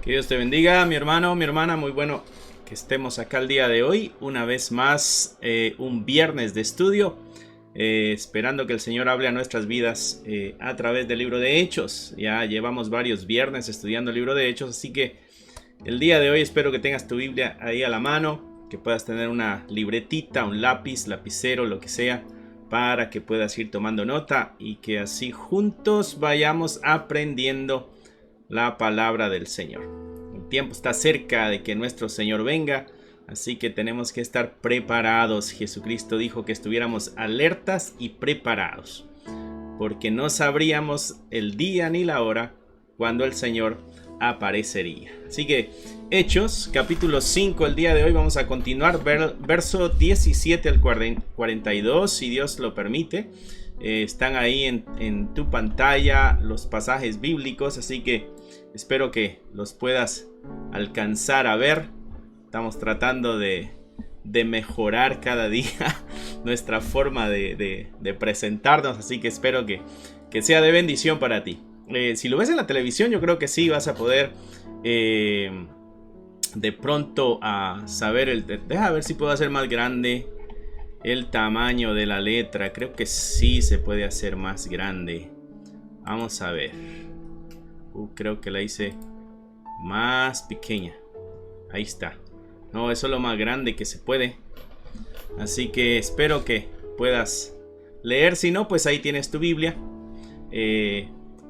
Que Dios te bendiga, mi hermano, mi hermana. Muy bueno que estemos acá el día de hoy. Una vez más, un viernes de estudio. Esperando que el Señor hable a nuestras vidas a través del libro de Hechos. Ya llevamos varios viernes estudiando el libro de Hechos. Así que el día de hoy espero que tengas tu Biblia ahí a la mano. Que puedas tener una libretita, un lápiz, lapicero, lo que sea. Para que puedas ir tomando nota. Y que así juntos vayamos aprendiendo la palabra del Señor. El tiempo está cerca de que nuestro Señor venga, así que tenemos que estar preparados. Jesucristo dijo que estuviéramos alertas y preparados, porque no sabríamos el día ni la hora cuando el Señor aparecería. Así que Hechos, capítulo 5, el día de hoy vamos a continuar, verso 17 al 42, si Dios lo permite. Están ahí en tu pantalla los pasajes bíblicos, así que espero que los puedas alcanzar a ver. Estamos tratando de mejorar cada día nuestra forma de presentarnos, así que espero que sea de bendición para ti. Si lo ves en la televisión, yo creo que sí vas a poder de pronto a saber deja ver si puedo hacer más grande el tamaño de la letra. Creo que sí se puede hacer más grande. Vamos a ver. Creo que la hice más pequeña. Ahí está. No, eso es lo más grande que se puede. Así que espero que puedas leer. Si no, pues ahí tienes tu Biblia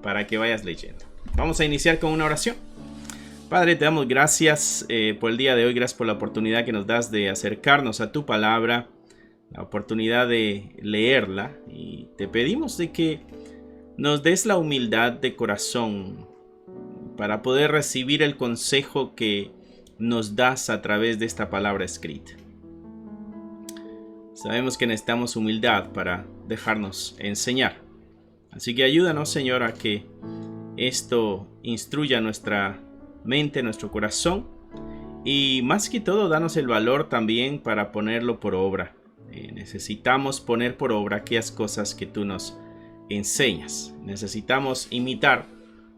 para que vayas leyendo. Vamos a iniciar con una oración. Padre, te damos gracias por el día de hoy. Gracias por la oportunidad que nos das de acercarnos a tu palabra. La oportunidad de leerla. Y te pedimos de que nos des la humildad de corazón para poder recibir el consejo que nos das a través de esta palabra escrita. Sabemos que necesitamos humildad para dejarnos enseñar. Así que ayúdanos, Señor, a que esto instruya nuestra mente, nuestro corazón. Y más que todo, danos el valor también para ponerlo por obra. Necesitamos poner por obra aquellas cosas que tú nos enseñas. Necesitamos imitar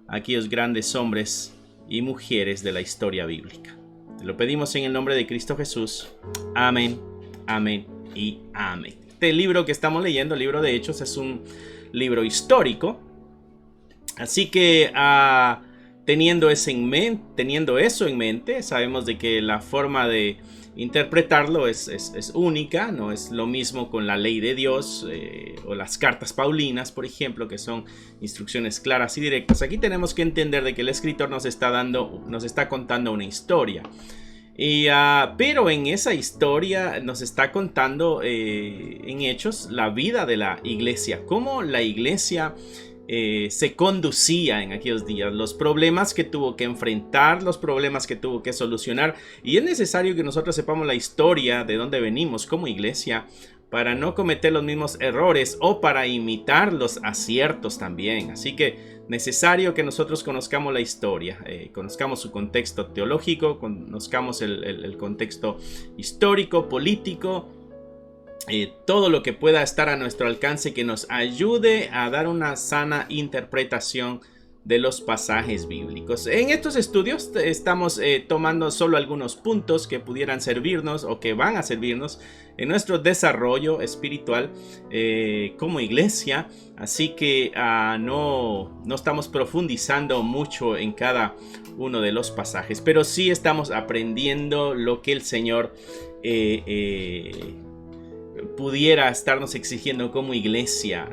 a aquellos grandes hombres y mujeres de la historia bíblica. Te lo pedimos en el nombre de Cristo Jesús. Amén, amén y amén. Este libro que estamos leyendo, el libro de Hechos, es un libro histórico. Así que teniendo eso en mente, sabemos de que la forma de interpretarlo es única. No es lo mismo con la ley de Dios o las cartas paulinas, por ejemplo, que son instrucciones claras y directas. Aquí tenemos que entender de que el escritor nos está contando una historia. Pero en esa historia nos está contando en Hechos la vida de la iglesia, cómo la iglesia se conducía en aquellos días, los problemas que tuvo que enfrentar, los problemas que tuvo que solucionar. Y es necesario que nosotros sepamos la historia de dónde venimos como iglesia para no cometer los mismos errores o para imitar los aciertos también. Así que necesario que nosotros conozcamos la historia, conozcamos su contexto teológico, conozcamos el contexto histórico, político, todo lo que pueda estar a nuestro alcance que nos ayude a dar una sana interpretación de los pasajes bíblicos. En estos estudios estamos tomando solo algunos puntos que pudieran servirnos o que van a servirnos en nuestro desarrollo espiritual como iglesia, así que no estamos profundizando mucho en cada uno de los pasajes, pero sí estamos aprendiendo lo que el Señor pudiera estarnos exigiendo como iglesia,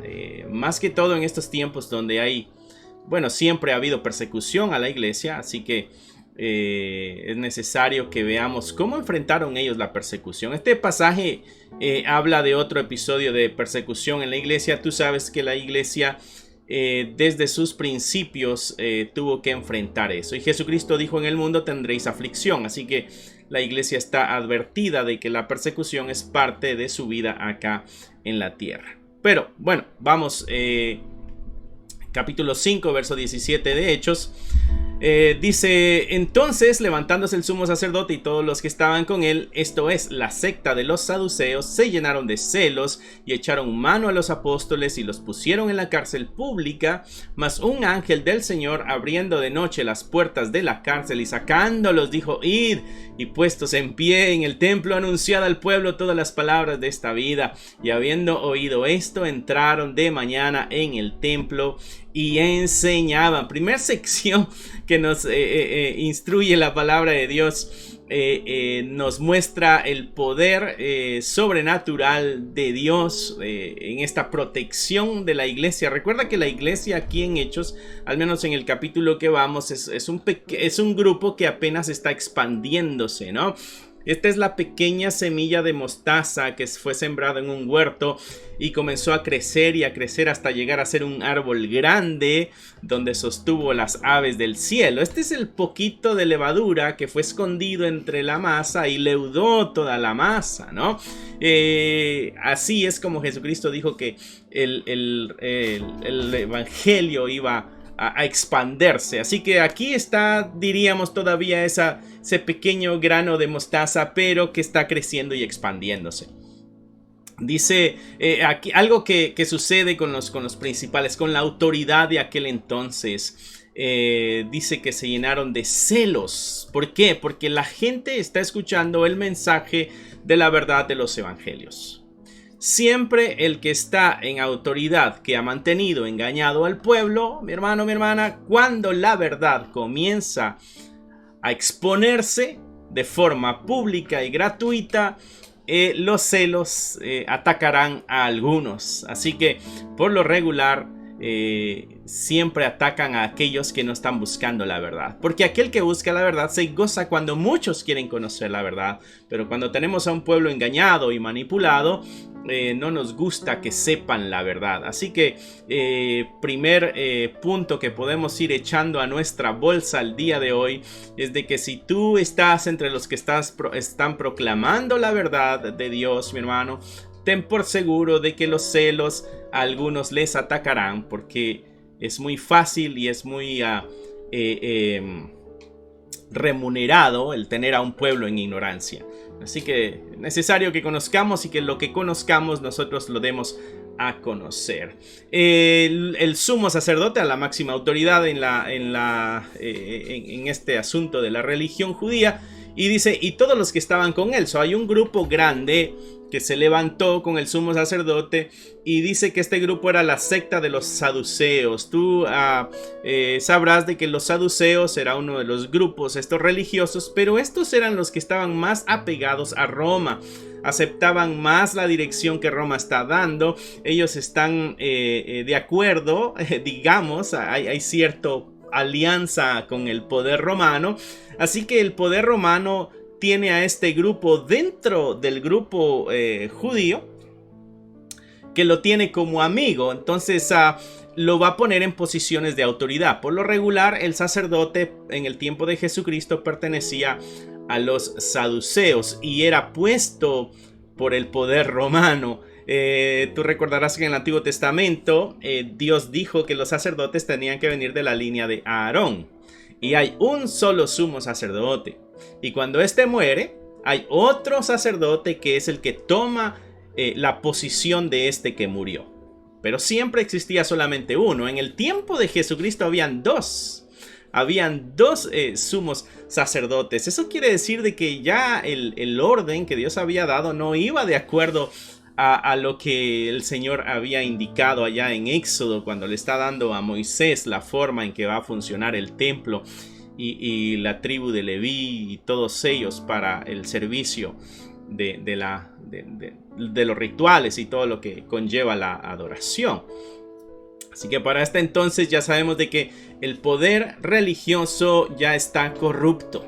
más que todo en estos tiempos donde hay, bueno, siempre ha habido persecución a la iglesia, así que es necesario que veamos cómo enfrentaron ellos la persecución. Este pasaje habla de otro episodio de persecución en la iglesia. Tú sabes que la iglesia desde sus principios tuvo que enfrentar eso. Y Jesucristo dijo: en el mundo tendréis aflicción. Así que la iglesia está advertida de que la persecución es parte de su vida acá en la tierra. Pero bueno, vamos... capítulo 5, verso 17 de Hechos, dice: entonces, levantándose el sumo sacerdote y todos los que estaban con él, esto es, la secta de los saduceos, se llenaron de celos y echaron mano a los apóstoles y los pusieron en la cárcel pública. Mas un ángel del Señor, abriendo de noche las puertas de la cárcel y sacándolos, dijo: id, y puestos en pie en el templo, anunciad al pueblo todas las palabras de esta vida. Y habiendo oído esto, entraron de mañana en el templo y enseñaban. Primer sección que nos instruye la palabra de Dios, nos muestra el poder sobrenatural de Dios en esta protección de la iglesia. Recuerda que la iglesia aquí en Hechos, al menos en el capítulo que vamos, es un grupo que apenas está expandiéndose, ¿no? Esta es la pequeña semilla de mostaza que fue sembrada en un huerto y comenzó a crecer y a crecer hasta llegar a ser un árbol grande donde sostuvo las aves del cielo. Este es el poquito de levadura que fue escondido entre la masa y leudó toda la masa, ¿no? Así es como Jesucristo dijo que el evangelio iba a expandirse. Así que aquí está, diríamos, todavía ese pequeño grano de mostaza, pero que está creciendo y expandiéndose. Dice aquí algo que sucede con los principales, con la autoridad de aquel entonces. Dice que se llenaron de celos. ¿Por qué? Porque la gente está escuchando el mensaje de la verdad de los evangelios. Siempre el que está en autoridad, que ha mantenido engañado al pueblo, mi hermano, mi hermana, cuando la verdad comienza a exponerse de forma pública y gratuita, los celos atacarán a algunos. Así que por lo regular siempre atacan a aquellos que no están buscando la verdad, porque aquel que busca la verdad se goza cuando muchos quieren conocer la verdad, pero cuando tenemos a un pueblo engañado y manipulado, no nos gusta que sepan la verdad. Así que primer punto que podemos ir echando a nuestra bolsa el día de hoy es de que si tú estás entre los que están proclamando la verdad de Dios, mi hermano, ten por seguro de que los celos a algunos les atacarán, porque es muy fácil y es muy remunerado el tener a un pueblo en ignorancia. Así que es necesario que conozcamos y que lo que conozcamos nosotros lo demos a conocer. El sumo sacerdote, a la máxima autoridad en este asunto de la religión judía, y dice: y todos los que estaban con él. Hay un grupo grande que se levantó con el sumo sacerdote, y dice que este grupo era la secta de los saduceos. Tú sabrás de que los saduceos era uno de los grupos estos religiosos, pero estos eran los que estaban más apegados a Roma, aceptaban más la dirección que Roma está dando. Ellos están de acuerdo, digamos, hay cierto alianza con el poder romano, así que el poder romano tiene a este grupo dentro del grupo judío, que lo tiene como amigo. Entonces lo va a poner en posiciones de autoridad. Por lo regular, el sacerdote en el tiempo de Jesucristo pertenecía a los saduceos y era puesto por el poder romano. Tú recordarás que en el Antiguo Testamento Dios dijo que los sacerdotes tenían que venir de la línea de Aarón, y hay un solo sumo sacerdote, y cuando éste muere hay otro sacerdote que es el que toma la posición de este que murió. pero siempre existía solamente uno. En el tiempo de Jesucristo habían dos sumos sacerdotes. Eso quiere decir de que ya el orden que Dios había dado no iba de acuerdo a lo que el Señor había indicado allá en Éxodo, cuando le está dando a Moisés la forma en que va a funcionar el templo y la tribu de Leví y todos ellos para el servicio de los rituales y todo lo que conlleva la adoración. Así que para este entonces ya sabemos de que el poder religioso ya está corrupto.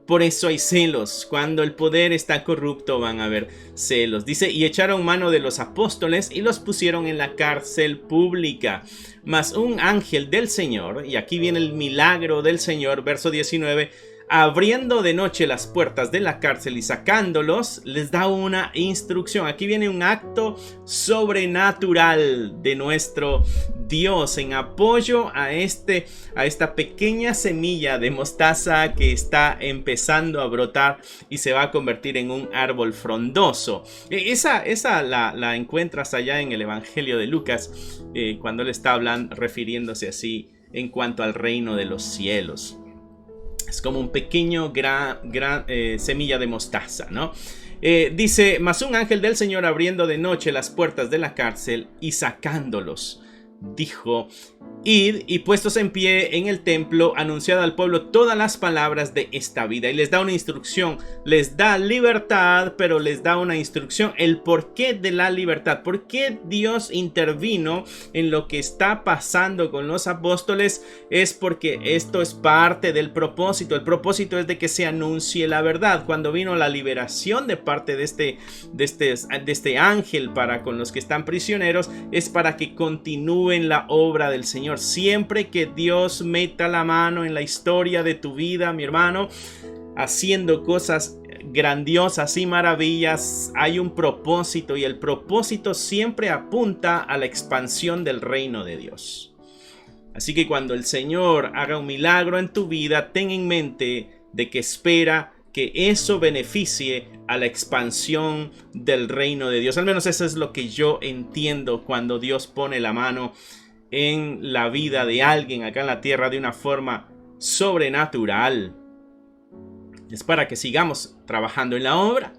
Por eso hay celos. Cuando el poder está corrupto van a haber celos. Dice, y echaron mano de los apóstoles y los pusieron en la cárcel pública. Mas un ángel del Señor, y aquí viene el milagro del Señor, verso 19, abriendo de noche las puertas de la cárcel y sacándolos, les da una instrucción. Aquí viene un acto sobrenatural de nuestro Dios en apoyo a esta pequeña semilla de mostaza que está empezando a brotar y se va a convertir en un árbol frondoso. Esa la encuentras allá en el Evangelio de Lucas, cuando él está hablando, refiriéndose así en cuanto al reino de los cielos. Es como un pequeño gran semilla de mostaza, ¿no? Dice, mas un ángel del Señor abriendo de noche las puertas de la cárcel y sacándolos, dijo, id y puestos en pie en el templo, anunciad al pueblo todas las palabras de esta vida. Y les da una instrucción, les da libertad, pero les da una instrucción, el porqué de la libertad. ¿Por qué Dios intervino en lo que está pasando con los apóstoles? Es porque esto es parte del propósito. El propósito es de que se anuncie la verdad. Cuando vino la liberación de parte de este ángel para con los que están prisioneros, es para que continúen la obra del Señor. Siempre que Dios meta la mano en la historia de tu vida, mi hermano, haciendo cosas grandiosas y maravillas, hay un propósito, y el propósito siempre apunta a la expansión del reino de Dios. Así que cuando el Señor haga un milagro en tu vida, ten en mente de que espera que eso beneficie a la expansión del reino de Dios. Al menos eso es lo que yo entiendo cuando Dios pone la mano en la vida de alguien acá en la tierra de una forma sobrenatural. Es para que sigamos trabajando en la obra.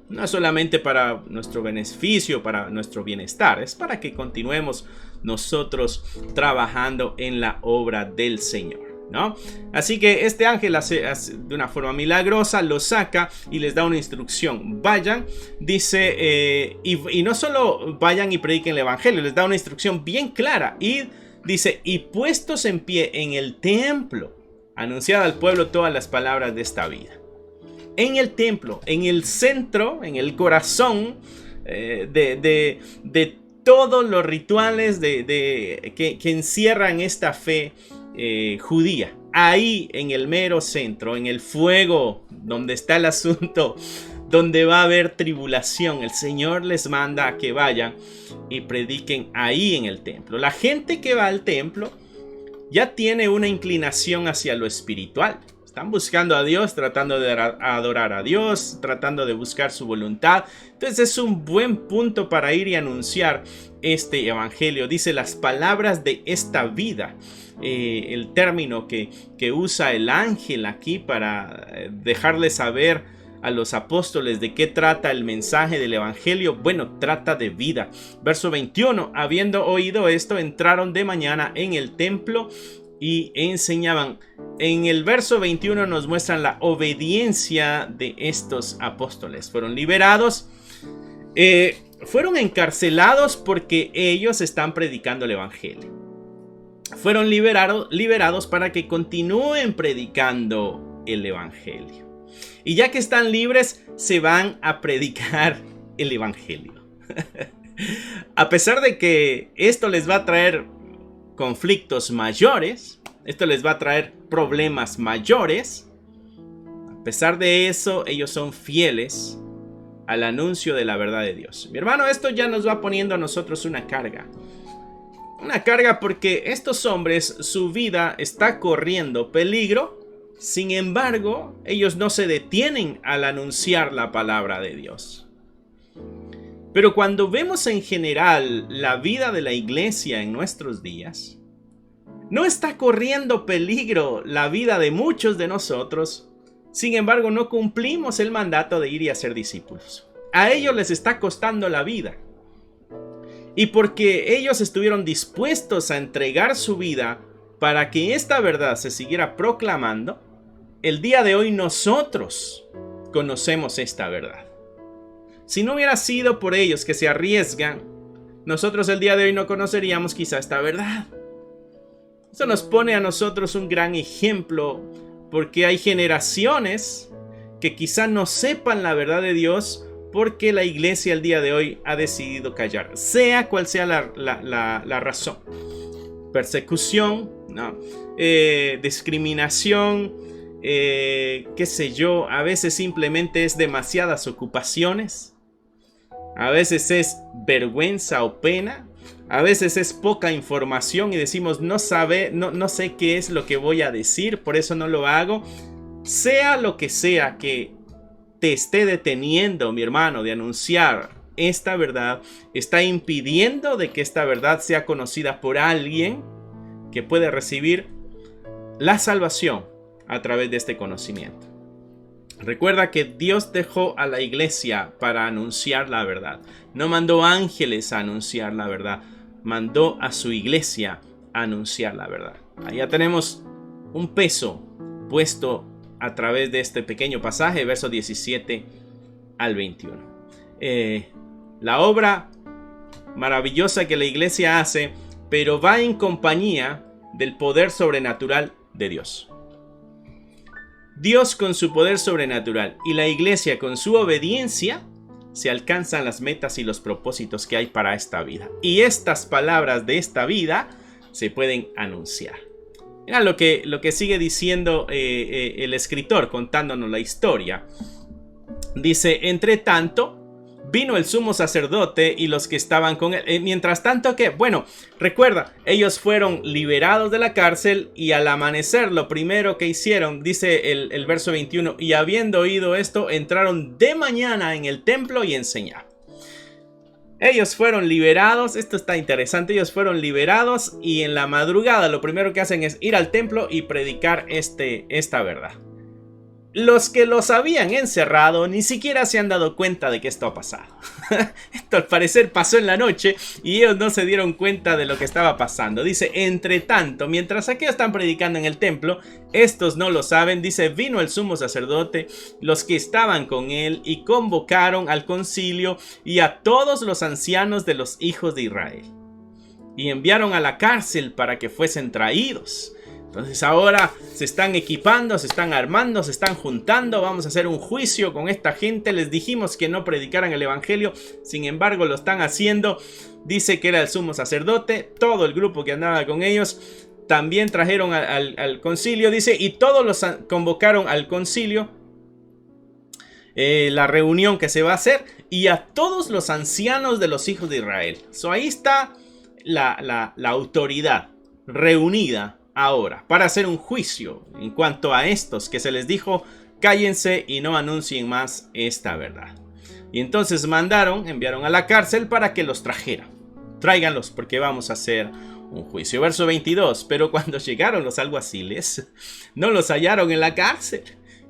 No es solamente para nuestro beneficio, para nuestro bienestar. Es para que continuemos nosotros trabajando en la obra del Señor, ¿no? Así que este ángel hace de una forma milagrosa, lo saca y les da una instrucción. Vayan, dice, y no solo vayan y prediquen el evangelio, les da una instrucción bien clara. Y dice, y puestos en pie en el templo, anunciad al pueblo todas las palabras de esta vida. En el templo, en el centro, en el corazón de todos los rituales que encierran esta fe judía. Ahí en el mero centro, en el fuego donde está el asunto, donde va a haber tribulación, el Señor les manda a que vayan y prediquen ahí en el templo. La gente que va al templo ya tiene una inclinación hacia lo espiritual. Están buscando a Dios, tratando de adorar a Dios, tratando de buscar su voluntad. Entonces es un buen punto para ir y anunciar este evangelio. Dice las palabras de esta vida. El término que usa el ángel aquí para dejarles saber a los apóstoles de qué trata el mensaje del evangelio. Bueno, trata de vida. Verso 21. Habiendo oído esto, entraron de mañana en el templo y enseñaban. En el verso 21 nos muestran la obediencia de estos apóstoles. Fueron liberados, fueron encarcelados porque ellos están predicando el evangelio. Fueron liberados para que continúen predicando el evangelio. Y ya que están libres, se van a predicar el evangelio. A pesar de que esto les va a traer conflictos mayores, esto les va a traer problemas mayores, a pesar de eso, ellos son fieles al anuncio de la verdad de Dios. Mi hermano, esto ya nos va poniendo a nosotros una carga. Una carga porque estos hombres, su vida está corriendo peligro. Sin embargo, ellos no se detienen al anunciar la palabra de Dios. Pero cuando vemos en general la vida de la iglesia en nuestros días, no está corriendo peligro la vida de muchos de nosotros. Sin embargo, no cumplimos el mandato de ir y hacer discípulos. A ellos les está costando la vida. Y porque ellos estuvieron dispuestos a entregar su vida para que esta verdad se siguiera proclamando, el día de hoy nosotros conocemos esta verdad. Si no hubiera sido por ellos que se arriesgan, nosotros el día de hoy no conoceríamos quizá esta verdad. Eso nos pone a nosotros un gran ejemplo, porque hay generaciones que quizá no sepan la verdad de Dios porque la iglesia el día de hoy ha decidido callar, sea cual sea la razón. Persecución, ¿no? Discriminación, qué sé yo, a veces simplemente es demasiadas ocupaciones, a veces es vergüenza o pena, a veces es poca información y decimos no sé qué es lo que voy a decir, por eso no lo hago. Sea lo que sea que te esté deteniendo, mi hermano, de anunciar esta verdad, está impidiendo de que esta verdad sea conocida por alguien que puede recibir la salvación a través de este conocimiento. Recuerda que Dios dejó a la iglesia para anunciar la verdad. No mandó ángeles a anunciar la verdad. Mandó a su iglesia a anunciar la verdad. Allá tenemos un peso puesto a través de este pequeño pasaje, versos 17 al 21. La obra maravillosa que la iglesia hace, pero va en compañía del poder sobrenatural de Dios. Dios con su poder sobrenatural y la iglesia con su obediencia se alcanzan las metas y los propósitos que hay para esta vida. Y estas palabras de esta vida se pueden anunciar. Mira lo que sigue diciendo el escritor contándonos la historia. Dice, entre tanto, vino el sumo sacerdote y los que estaban con él. Mientras tanto, ¿qué? Bueno, recuerda, ellos fueron liberados de la cárcel y al amanecer lo primero que hicieron, dice el verso 21, y habiendo oído esto, entraron de mañana en el templo y enseñaron. Ellos fueron liberados, esto está interesante, ellos fueron liberados y en la madrugada lo primero que hacen es ir al templo y predicar esta verdad. Los que los habían encerrado ni siquiera se han dado cuenta de que esto ha pasado. Esto al parecer pasó en la noche y ellos no se dieron cuenta de lo que estaba pasando. Dice, entre tanto, mientras aquellos están predicando en el templo, estos no lo saben. Dice, vino el sumo sacerdote, los que estaban con él y convocaron al concilio y a todos los ancianos de los hijos de Israel. Y enviaron a la cárcel para que fuesen traídos. Entonces ahora se están equipando, se están armando, se están juntando. Vamos a hacer un juicio con esta gente. Les dijimos que no predicaran el evangelio. Sin embargo, lo están haciendo. Dice que era el sumo sacerdote. Todo el grupo que andaba con ellos. También trajeron al concilio. Dice, y todos los convocaron al concilio. La reunión que se va a hacer. Y a todos los ancianos de los hijos de Israel. Ahí está la autoridad reunida ahora para hacer un juicio en cuanto a estos que se les dijo cállense y no anuncien más esta verdad. Y entonces enviaron a la cárcel para que los trajeran. Tráiganlos porque vamos a hacer un juicio. Verso 22. Pero cuando llegaron los alguaciles, no los hallaron en la cárcel.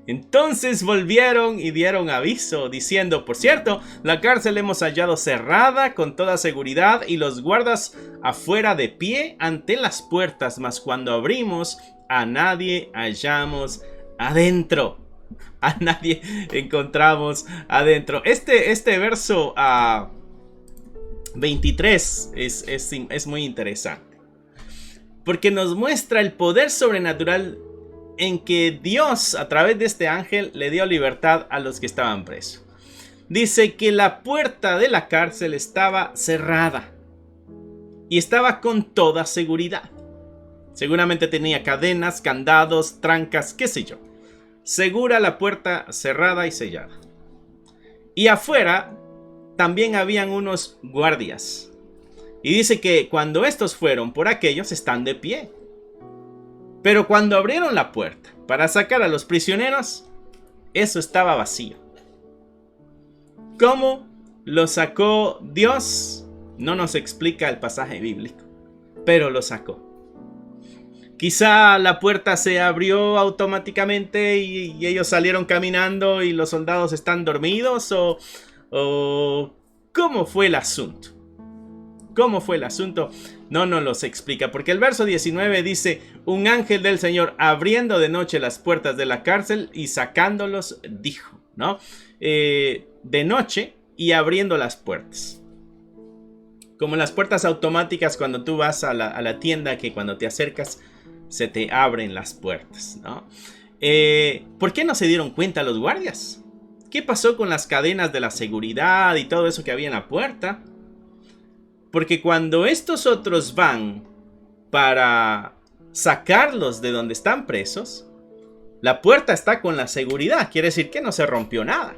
Entonces volvieron y dieron aviso diciendo, por cierto, la cárcel hemos hallado cerrada con toda seguridad y los guardas afuera de pie ante las puertas, mas cuando abrimos a nadie hallamos adentro. A nadie encontramos adentro. Este verso 23 es muy interesante porque nos muestra el poder sobrenatural en que Dios a través de este ángel le dio libertad a los que estaban presos. Dice que la puerta de la cárcel estaba cerrada y estaba con toda seguridad. Seguramente tenía cadenas, candados, trancas, qué sé yo. Segura la puerta cerrada y sellada. Y afuera también habían unos guardias. Y dice que cuando estos fueron por aquellos están de pie. Pero cuando abrieron la puerta para sacar a los prisioneros, eso estaba vacío. ¿Cómo Lo sacó Dios. No nos explica el pasaje bíblico, pero lo sacó. Quizá la puerta se abrió automáticamente y ellos salieron caminando y los soldados están dormidos, o ¿cómo fue el asunto? ¿Cómo fue el asunto? No nos los explica, porque el verso 19 dice: un ángel del Señor abriendo de noche las puertas de la cárcel y sacándolos, dijo, ¿no? De noche y abriendo las puertas. Como las puertas automáticas cuando tú vas a la tienda, que cuando te acercas se te abren las puertas, ¿no? ¿Por qué no se dieron cuenta los guardias? ¿Qué pasó con las cadenas de la seguridad y todo eso que había en la puerta? Porque cuando estos otros van para sacarlos de donde están presos, la puerta está con la seguridad, quiere decir que no se rompió nada.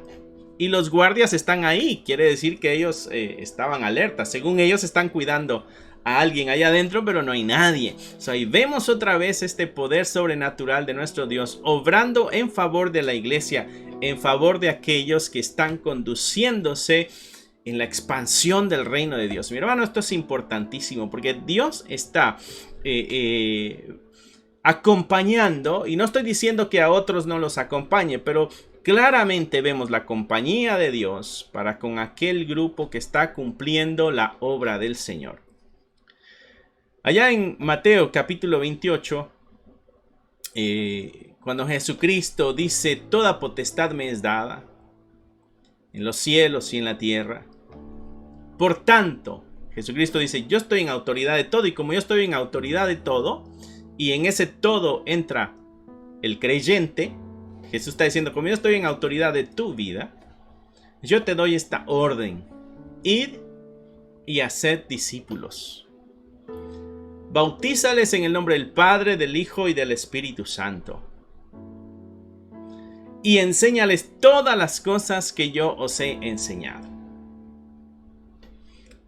Y los guardias están ahí, quiere decir que ellos estaban alerta. Según ellos están cuidando a alguien allá adentro, pero no hay nadie. O sea, y vemos otra vez este poder sobrenatural de nuestro Dios obrando en favor de la iglesia, en favor de aquellos que están conduciéndose en la expansión del reino de Dios. Mi hermano, esto es importantísimo porque Dios está acompañando, y no estoy diciendo que a otros no los acompañe, pero claramente vemos la compañía de Dios para con aquel grupo que está cumpliendo la obra del Señor. Allá en Mateo capítulo 28, cuando Jesucristo dice: toda potestad me es dada en los cielos y en la tierra. Por tanto, Jesucristo dice: yo estoy en autoridad de todo, y como yo estoy en autoridad de todo, y en ese todo entra el creyente, Jesús está diciendo: como yo estoy en autoridad de tu vida, yo te doy esta orden: id y haced discípulos. Bautízales en el nombre del Padre, del Hijo y del Espíritu Santo. Y enséñales todas las cosas que yo os he enseñado.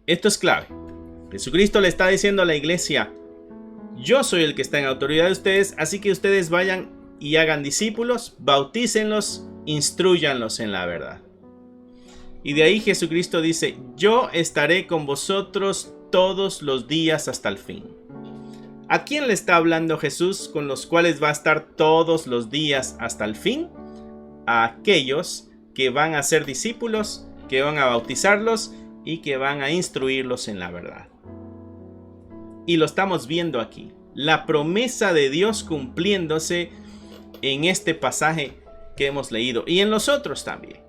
Esto es clave. Jesucristo le está diciendo a la iglesia: yo soy el que está en autoridad de ustedes, así que ustedes vayan y hagan discípulos, bautícenlos, instrúyanlos en la verdad. Y de ahí Jesucristo dice: yo estaré con vosotros todos los días hasta el fin. ¿A quién le está hablando Jesús con los cuales va a estar todos los días hasta el fin? A aquellos que van a ser discípulos, que van a bautizarlos y que van a instruirlos en la verdad. Y lo estamos viendo aquí, la promesa de Dios cumpliéndose en este pasaje que hemos leído y en los otros también.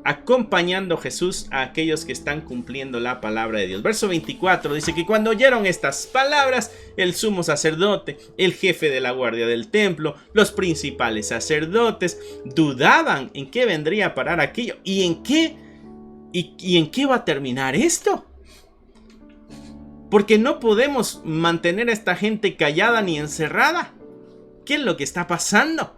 Acompañando Jesús a aquellos que están cumpliendo la palabra de Dios. Verso 24 dice que cuando oyeron estas palabras, el sumo sacerdote, el jefe de la guardia del templo, los principales sacerdotes, dudaban en qué vendría a parar aquello y en qué va a terminar esto. Porque no podemos mantener a esta gente callada ni encerrada. ¿Qué es lo que está pasando?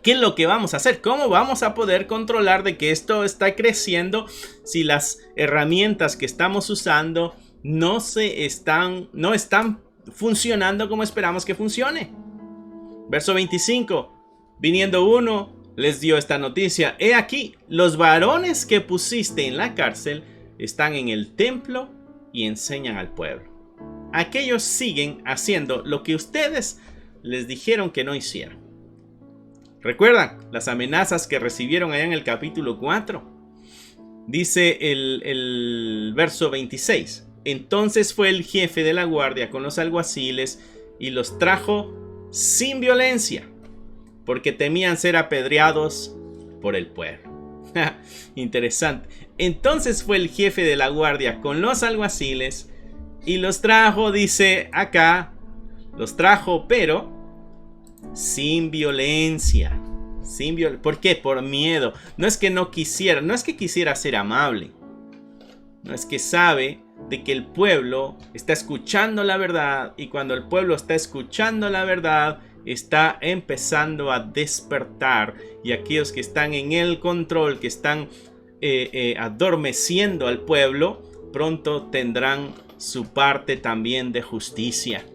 ¿Qué es lo que vamos a hacer? ¿Cómo vamos a poder controlar de que esto está creciendo si las herramientas que estamos usando no están funcionando como esperamos que funcione? Verso 25. Viniendo uno, les dio esta noticia: he aquí, los varones que pusiste en la cárcel están en el templo y enseñan al pueblo. Aquellos siguen haciendo lo que ustedes les dijeron que no hicieran. ¿Recuerdan las amenazas que recibieron allá en el capítulo 4? Dice el verso 26. Entonces fue el jefe de la guardia con los alguaciles y los trajo sin violencia, porque temían ser apedreados por el pueblo. Interesante. Entonces fue el jefe de la guardia con los alguaciles y los trajo, dice acá, los trajo, pero sin violencia. ¿Por qué? Por miedo. No es que no quisiera, no es que quisiera ser amable. No, es que sabe de que el pueblo está escuchando la verdad, y cuando el pueblo está escuchando la verdad, está empezando a despertar, y aquellos que están en el control, que están adormeciendo al pueblo, pronto tendrán su parte también de justicia.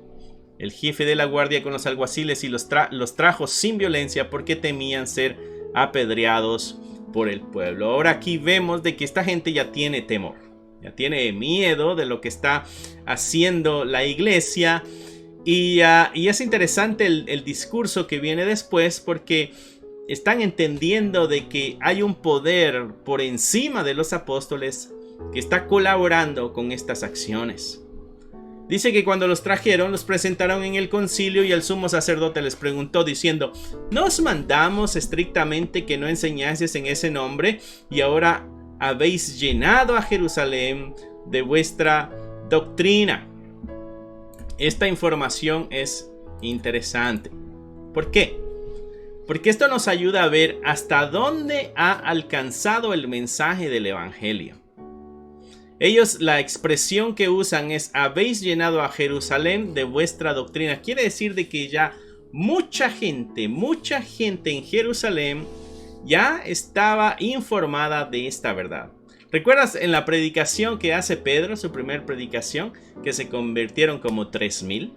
El jefe de la guardia con los alguaciles y los trajo sin violencia, porque temían ser apedreados por el pueblo. Ahora aquí vemos de que esta gente ya tiene temor, ya tiene miedo de lo que está haciendo la iglesia. Y es interesante el discurso que viene después, porque están entendiendo de que hay un poder por encima de los apóstoles que está colaborando con estas acciones. Dice que cuando los trajeron, los presentaron en el concilio y el sumo sacerdote les preguntó diciendo: ¿no os mandamos estrictamente que no enseñases en ese nombre? Y ahora habéis llenado a Jerusalén de vuestra doctrina. Esta información es interesante. ¿Por qué? Porque esto nos ayuda a ver hasta dónde ha alcanzado el mensaje del evangelio. Ellos, la expresión que usan es: habéis llenado a Jerusalén de vuestra doctrina. Quiere decir de que ya mucha gente en Jerusalén ya estaba informada de esta verdad. ¿Recuerdas en la predicación que hace Pedro, su primer predicación, que se convirtieron como 3,000?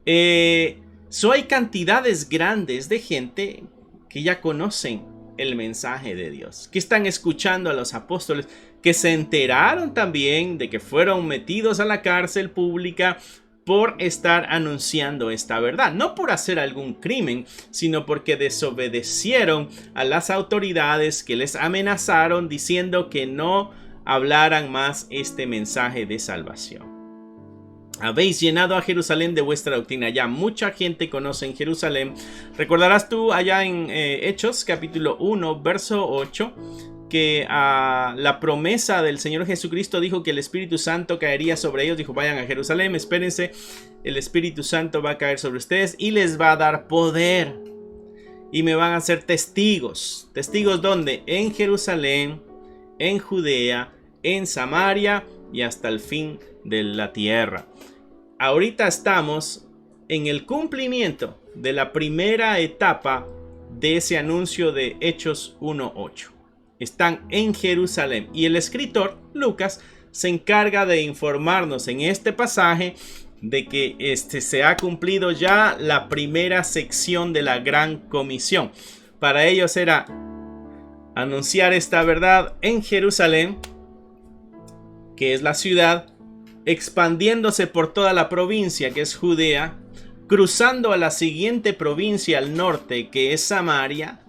Hay cantidades grandes de gente que ya conocen el mensaje de Dios, que están escuchando a los apóstoles, que se enteraron también de que fueron metidos a la cárcel pública por estar anunciando esta verdad, no por hacer algún crimen, sino porque desobedecieron a las autoridades que les amenazaron diciendo que no hablaran más este mensaje de salvación. Habéis llenado a Jerusalén de vuestra doctrina. Ya mucha gente conoce en Jerusalén. Recordarás tú allá en Hechos capítulo 1 verso 8 que la promesa del Señor Jesucristo dijo que el Espíritu Santo caería sobre ellos. Dijo: vayan a Jerusalén, espérense, el Espíritu Santo va a caer sobre ustedes y les va a dar poder. Y me van a ser testigos. ¿Testigos dónde? En Jerusalén, en Judea, en Samaria y hasta el fin de la tierra. Ahorita estamos en el cumplimiento de la primera etapa de ese anuncio de Hechos 1:8. Están en Jerusalén y el escritor Lucas se encarga de informarnos en este pasaje de que se ha cumplido ya la primera sección de la gran comisión. Para ellos era anunciar esta verdad en Jerusalén, que es la ciudad, expandiéndose por toda la provincia que es Judea, cruzando a la siguiente provincia al norte que es Samaria,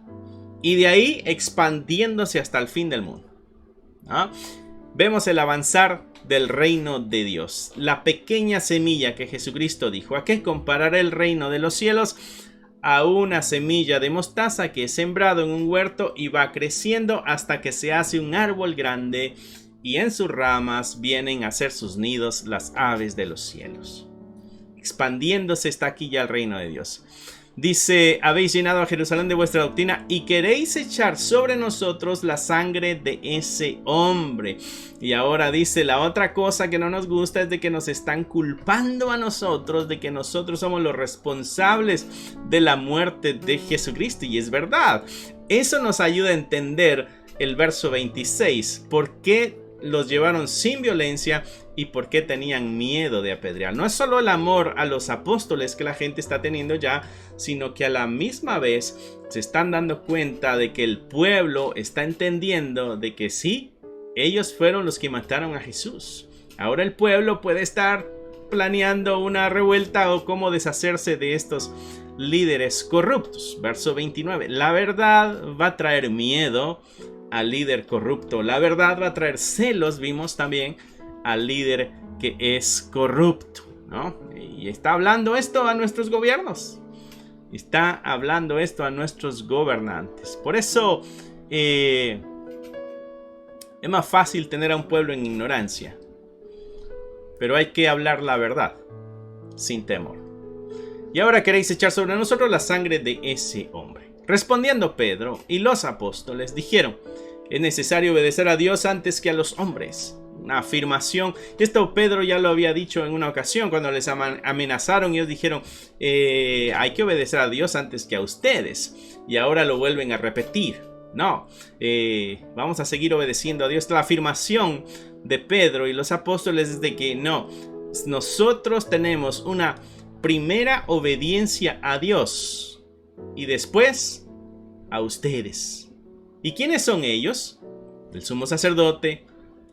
y de ahí expandiéndose hasta el fin del mundo. Vemos el avanzar del reino de Dios, la pequeña semilla que Jesucristo dijo: ¿a qué compararé el reino de los cielos? A una semilla de mostaza que es sembrado en un huerto y va creciendo hasta que se hace un árbol grande, y en sus ramas vienen a hacer sus nidos las aves de los cielos. Expandiéndose está aquí ya el reino de Dios. Dice: habéis llenado a Jerusalén de vuestra doctrina y queréis echar sobre nosotros la sangre de ese hombre. Y ahora dice, la otra cosa que no nos gusta es de que nos están culpando a nosotros, de que nosotros somos los responsables de la muerte de Jesucristo. Y es verdad. Eso nos ayuda a entender el verso 26. ¿Por qué los llevaron sin violencia y por qué tenían miedo de apedrear? No es solo el amor a los apóstoles que la gente está teniendo ya, sino que a la misma vez se están dando cuenta de que el pueblo está entendiendo de que sí, ellos fueron los que mataron a Jesús. Ahora el pueblo puede estar planeando una revuelta o cómo deshacerse de estos líderes corruptos. Verso 29. La verdad va a traer miedo al líder corrupto. La verdad va a traer celos, vimos también, al líder que es corrupto, ¿no? Y está hablando esto a nuestros gobiernos. Está hablando esto a nuestros gobernantes. Por eso es más fácil tener a un pueblo en ignorancia. Pero hay que hablar la verdad, sin temor. Y ahora queréis echar sobre nosotros la sangre de ese hombre. Respondiendo Pedro y los apóstoles dijeron: es necesario obedecer a Dios antes que a los hombres. Una afirmación. Esto Pedro ya lo había dicho en una ocasión cuando les amenazaron y ellos dijeron: hay que obedecer a Dios antes que a ustedes. Y ahora lo vuelven a repetir. No, vamos a seguir obedeciendo a Dios. La afirmación de Pedro y los apóstoles es de que no, nosotros tenemos una primera obediencia a Dios y después a ustedes. ¿Y quiénes son ellos? El sumo sacerdote,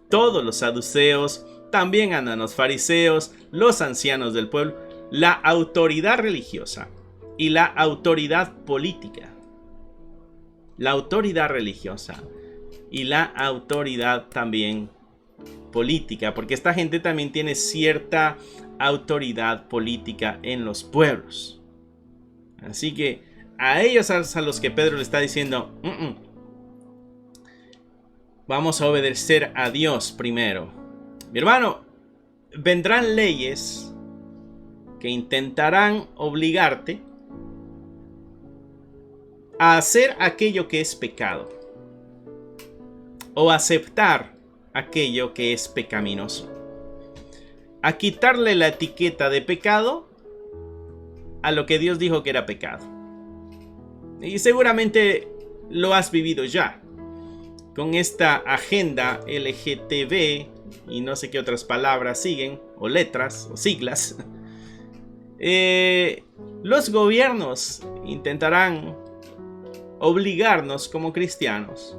todos los saduceos, también andan los fariseos, los ancianos del pueblo, la autoridad religiosa y la autoridad política. La autoridad religiosa y la autoridad también política, porque esta gente también tiene cierta autoridad política en los pueblos. Así que a ellos a los que Pedro le está diciendo, vamos a obedecer a Dios primero. Mi hermano, vendrán leyes que intentarán obligarte a hacer aquello que es pecado o aceptar aquello que es pecaminoso, a quitarle la etiqueta de pecado a lo que Dios dijo que era pecado. Y seguramente lo has vivido ya con esta agenda LGTB y no sé qué otras palabras siguen, o letras o siglas. Los gobiernos intentarán obligarnos como cristianos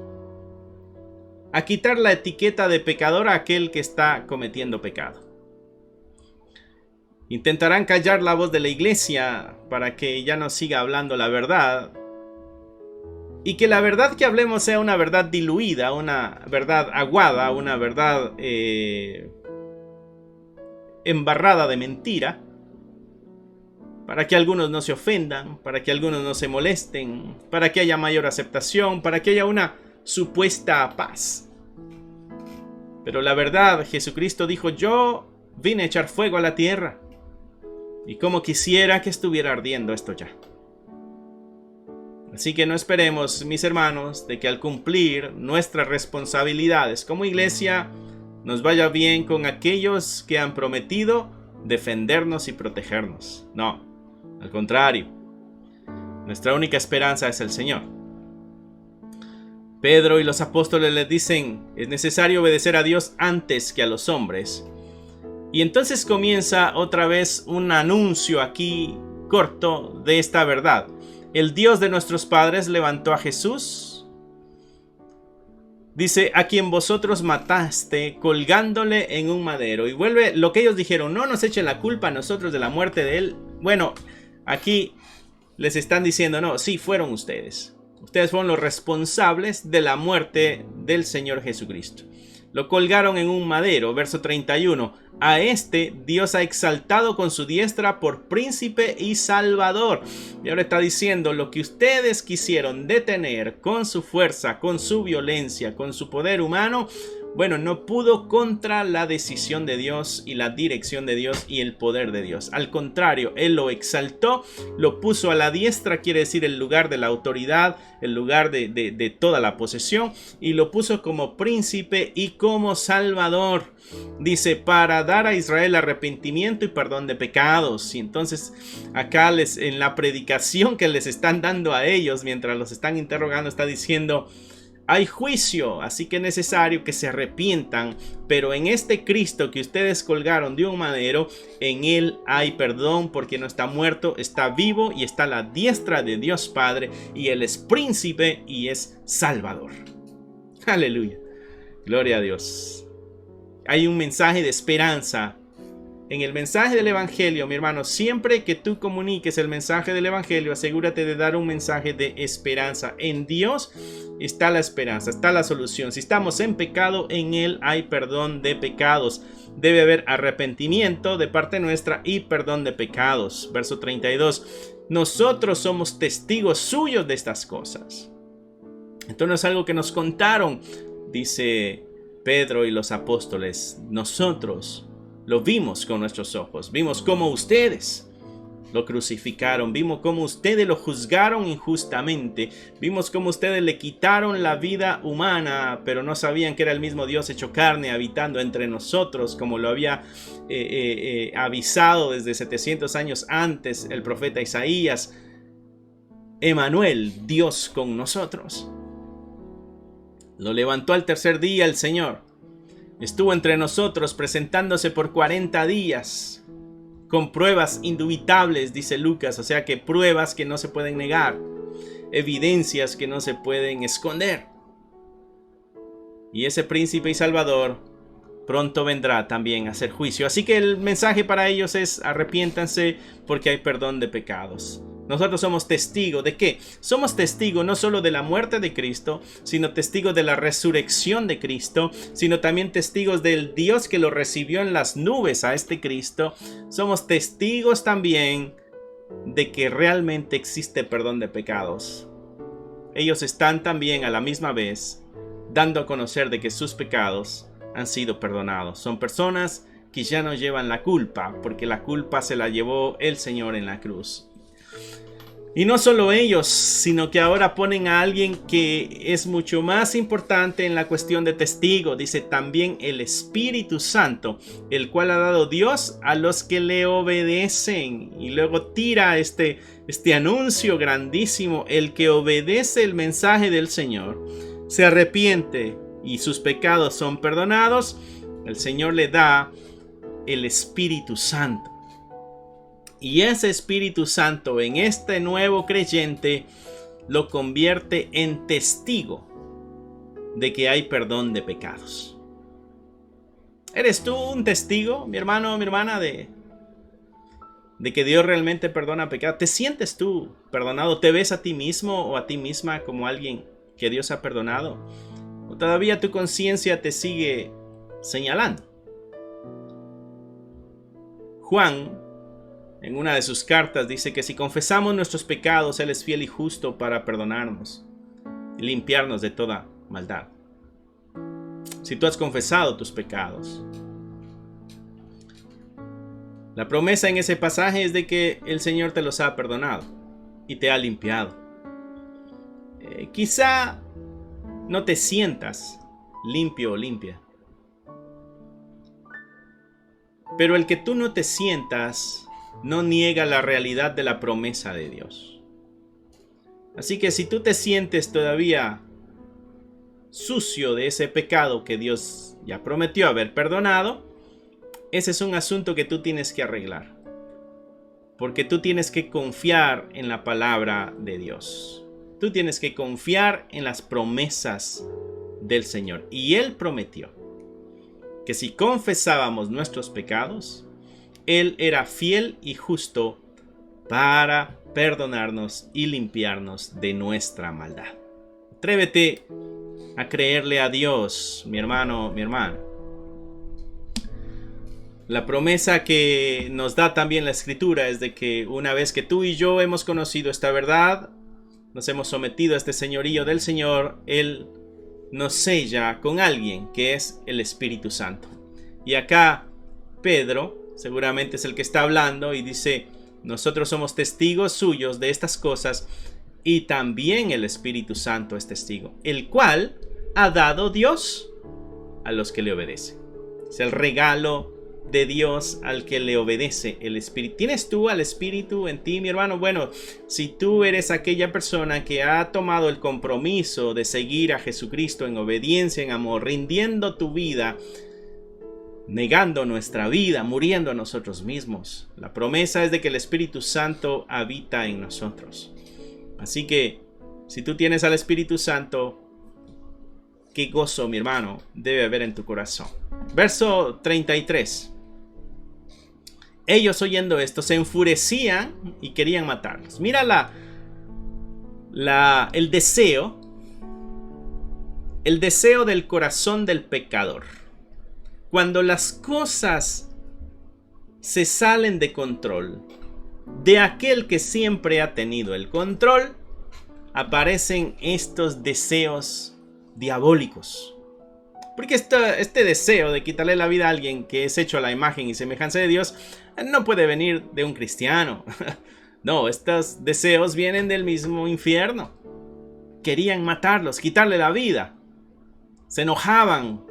a quitar la etiqueta de pecador a aquel que está cometiendo pecado. Intentarán callar la voz de la iglesia para que ya no siga hablando la verdad, y que la verdad que hablemos sea una verdad diluida, una verdad aguada, una verdad embarrada de mentira, para que algunos no se ofendan, para que algunos no se molesten, para que haya mayor aceptación, para que haya una supuesta paz. Pero la verdad, Jesucristo dijo, yo vine a echar fuego a la tierra, y como quisiera que estuviera ardiendo esto ya. Así que no esperemos, mis hermanos, de que al cumplir nuestras responsabilidades como iglesia nos vaya bien con aquellos que han prometido defendernos y protegernos. No, al contrario, nuestra única esperanza es el Señor. Pedro y los apóstoles les dicen, es necesario obedecer a Dios antes que a los hombres. Y entonces comienza otra vez un anuncio aquí corto de esta verdad. El Dios de nuestros padres levantó a Jesús, dice, a quien vosotros mataste colgándole en un madero. Y vuelve lo que ellos dijeron, no nos echen la culpa a nosotros de la muerte de él. Bueno, aquí les están diciendo, no, sí fueron ustedes. Ustedes fueron los responsables de la muerte del Señor Jesucristo. Lo colgaron en un madero, verso 31. A este Dios ha exaltado con su diestra por príncipe y salvador. Y ahora está diciendo, lo que ustedes quisieron detener con su fuerza, con su violencia, con su poder humano, bueno, no pudo contra la decisión de Dios y la dirección de Dios y el poder de Dios. Al contrario, Él lo exaltó, lo puso a la diestra, quiere decir el lugar de la autoridad, el lugar de toda la posesión, y lo puso como príncipe y como salvador. Dice, para dar a Israel arrepentimiento y perdón de pecados. Y entonces acá en la predicación que les están dando a ellos mientras los están interrogando, está diciendo, hay juicio, así que es necesario que se arrepientan, pero en este Cristo que ustedes colgaron de un madero, en él hay perdón, porque no está muerto, está vivo y está a la diestra de Dios Padre, y él es príncipe y es salvador. Aleluya, gloria a Dios. Hay un mensaje de esperanza en el mensaje del Evangelio, mi hermano. Siempre que tú comuniques el mensaje del Evangelio, asegúrate de dar un mensaje de esperanza. En Dios está la esperanza, está la solución. Si estamos en pecado, en Él hay perdón de pecados. Debe haber arrepentimiento de parte nuestra y perdón de pecados. Verso 32. Nosotros somos testigos suyos de estas cosas. Esto no es algo que nos contaron, dice Pedro y los apóstoles. Nosotros lo vimos con nuestros ojos. Vimos cómo ustedes lo crucificaron. Vimos cómo ustedes lo juzgaron injustamente. Vimos cómo ustedes le quitaron la vida humana, pero no sabían que era el mismo Dios hecho carne habitando entre nosotros, como lo había avisado desde 700 años antes el profeta Isaías. Emmanuel, Dios con nosotros. Lo levantó al tercer día el Señor. Estuvo entre nosotros presentándose por 40 días con pruebas indubitables, dice Lucas, o sea que pruebas que no se pueden negar, evidencias que no se pueden esconder. Y ese príncipe y salvador pronto vendrá también a hacer juicio. Así que el mensaje para ellos es: arrepiéntanse porque hay perdón de pecados. Nosotros somos testigos ¿de qué? Somos testigos no solo de la muerte de Cristo, sino testigos de la resurrección de Cristo, sino también testigos del Dios que lo recibió en las nubes a este Cristo. Somos testigos también de que realmente existe perdón de pecados. Ellos están también a la misma vez dando a conocer de que sus pecados han sido perdonados. Son personas que ya no llevan la culpa, porque la culpa se la llevó el Señor en la cruz. Y no solo ellos, sino que ahora ponen a alguien que es mucho más importante en la cuestión de testigo. Dice también el Espíritu Santo, el cual ha dado Dios a los que le obedecen. Y luego tira este anuncio grandísimo: el que obedece el mensaje del Señor, se arrepiente y sus pecados son perdonados, el Señor le da el Espíritu Santo. Y ese Espíritu Santo en este nuevo creyente lo convierte en testigo de que hay perdón de pecados. ¿Eres tú un testigo, mi hermano o mi hermana, de que Dios realmente perdona pecados? ¿Te sientes tú perdonado? ¿Te ves a ti mismo o a ti misma como alguien que Dios ha perdonado? ¿O todavía tu conciencia te sigue señalando? Juan, en una de sus cartas, dice que si confesamos nuestros pecados, Él es fiel y justo para perdonarnos y limpiarnos de toda maldad. Si tú has confesado tus pecados, la promesa en ese pasaje es de que el Señor te los ha perdonado y te ha limpiado. Quizá no te sientas limpio o limpia, pero el que tú no te sientas no niega la realidad de la promesa de Dios. Así que si tú te sientes todavía sucio de ese pecado que Dios ya prometió haber perdonado, ese es un asunto que tú tienes que arreglar, porque tú tienes que confiar en la palabra de Dios. Tú tienes que confiar en las promesas del Señor. Y Él prometió que si confesábamos nuestros pecados, Él era fiel y justo para perdonarnos y limpiarnos de nuestra maldad. Atrévete a creerle a Dios, mi hermano, mi hermana. La promesa que nos da también la Escritura es de que una vez que tú y yo hemos conocido esta verdad, nos hemos sometido a este señorío del Señor, Él nos sella con alguien que es el Espíritu Santo. Y acá Pedro seguramente es el que está hablando y dice: nosotros somos testigos suyos de estas cosas, y también el Espíritu Santo es testigo, el cual ha dado Dios a los que le obedecen. Es el regalo de Dios al que le obedece el Espíritu. ¿Tienes tú al Espíritu en ti, mi hermano? Bueno, si tú eres aquella persona que ha tomado el compromiso de seguir a Jesucristo en obediencia, en amor, rindiendo tu vida, negando nuestra vida, muriendo a nosotros mismos, la promesa es de que el Espíritu Santo habita en nosotros. Así que si tú tienes al Espíritu Santo, qué gozo, mi hermano, debe haber en tu corazón. Verso 33. Ellos, oyendo esto, se enfurecían y querían matarlos. Mira el deseo del corazón del pecador. Cuando las cosas se salen de control de aquel que siempre ha tenido el control, aparecen estos deseos diabólicos. Porque este deseo de quitarle la vida a alguien que es hecho a la imagen y semejanza de Dios no puede venir de un cristiano. No, estos deseos vienen del mismo infierno. Querían matarlos, quitarle la vida. Se enojaban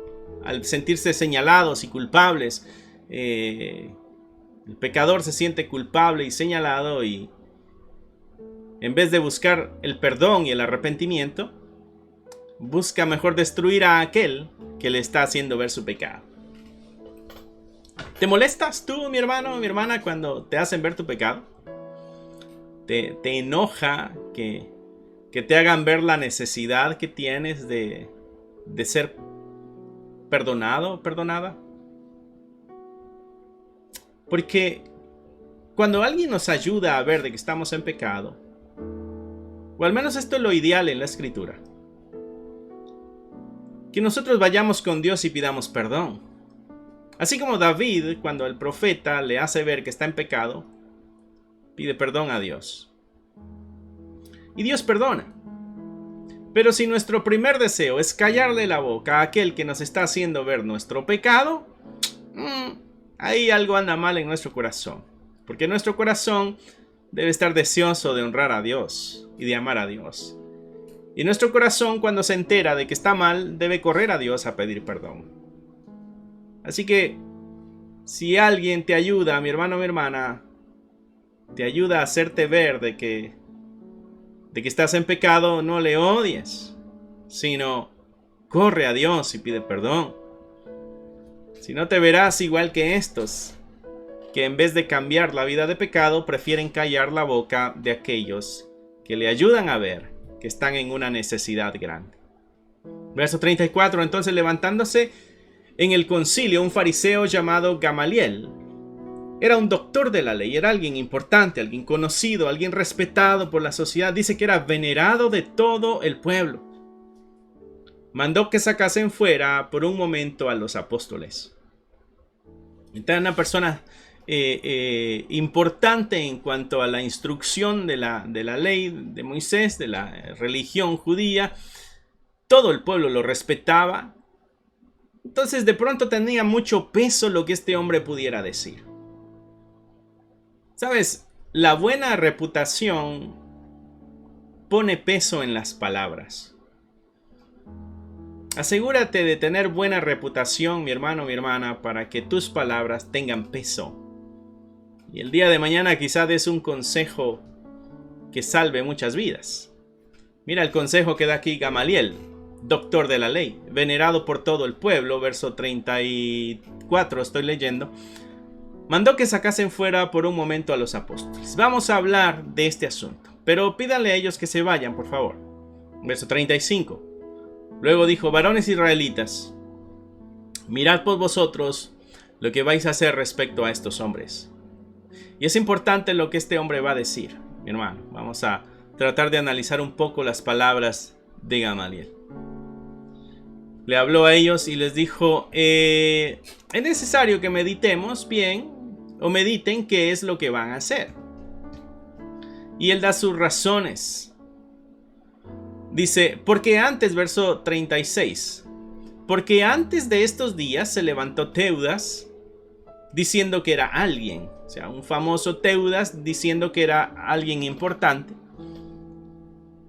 al sentirse señalados y culpables. El pecador se siente culpable y señalado, y en vez de buscar el perdón y el arrepentimiento, busca mejor destruir a aquel que le está haciendo ver su pecado. ¿Te molestas tú, mi hermano o mi hermana, cuando te hacen ver tu pecado? ¿Te enoja que te hagan ver la necesidad que tienes de ser perdonado o perdonada? Porque cuando alguien nos ayuda a ver de que estamos en pecado, o al menos esto es lo ideal en la Escritura, que nosotros vayamos con Dios y pidamos perdón. Así como David, cuando el profeta le hace ver que está en pecado, pide perdón a Dios. Y Dios perdona. Pero si nuestro primer deseo es callarle la boca a aquel que nos está haciendo ver nuestro pecado, ahí algo anda mal en nuestro corazón. Porque nuestro corazón debe estar deseoso de honrar a Dios y de amar a Dios. Y nuestro corazón, cuando se entera de que está mal, debe correr a Dios a pedir perdón. Así que, si alguien te ayuda, mi hermano o mi hermana, te ayuda a hacerte ver de que estás en pecado, no le odies, sino corre a Dios y pide perdón. Si no, te verás igual que estos, que en vez de cambiar la vida de pecado, prefieren callar la boca de aquellos que le ayudan a ver que están en una necesidad grande. Verso 34, entonces levantándose en el concilio un fariseo llamado Gamaliel, era un doctor de la ley, era alguien importante, alguien conocido, alguien respetado por la sociedad, dice que era venerado de todo el pueblo. Mandó que sacasen fuera por un momento a los apóstoles. Entonces, una persona importante en cuanto a la instrucción de la ley de Moisés, de la religión judía. Todo el pueblo lo respetaba. Entonces de pronto tenía mucho peso lo que este hombre pudiera decir. ¿Sabes? La buena reputación pone peso en las palabras. Asegúrate de tener buena reputación, mi hermano, mi hermana, para que tus palabras tengan peso. Y el día de mañana quizá des un consejo que salve muchas vidas. Mira el consejo que da aquí Gamaliel, doctor de la ley, venerado por todo el pueblo, verso 34 estoy leyendo. Mandó que sacasen fuera por un momento a los apóstoles. Vamos a hablar de este asunto, pero pídanle a ellos que se vayan, por favor. Verso 35. Luego dijo: varones israelitas, mirad por vosotros lo que vais a hacer respecto a estos hombres. Y es importante lo que este hombre va a decir, mi hermano. Vamos a tratar de analizar un poco las palabras de Gamaliel. Le habló a ellos y les dijo: es necesario que meditemos bien, o mediten qué es lo que van a hacer. Y él da sus razones. Dice, porque antes, verso 36, porque antes de estos días se levantó Teudas diciendo que era alguien, o sea, un famoso Teudas diciendo que era alguien importante.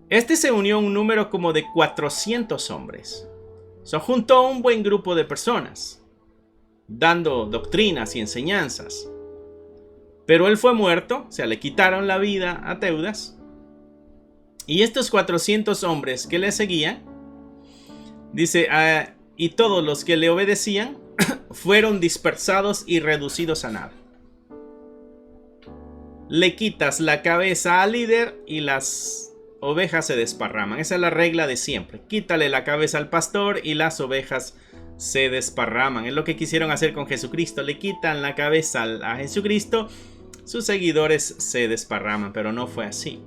Este se unió a un número como de 400 hombres. O sea, juntó a un buen grupo de personas, dando doctrinas y enseñanzas. Pero él fue muerto, o sea, le quitaron la vida a Teudas. Y estos 400 hombres que le seguían, dice, y todos los que le obedecían, fueron dispersados y reducidos a nada. Le quitas la cabeza al líder y las ovejas se desparraman. Esa es la regla de siempre. Quítale la cabeza al pastor y las ovejas se desparraman. Es lo que quisieron hacer con Jesucristo. Le quitan la cabeza a Jesucristo, sus seguidores se desparraman, pero no fue así.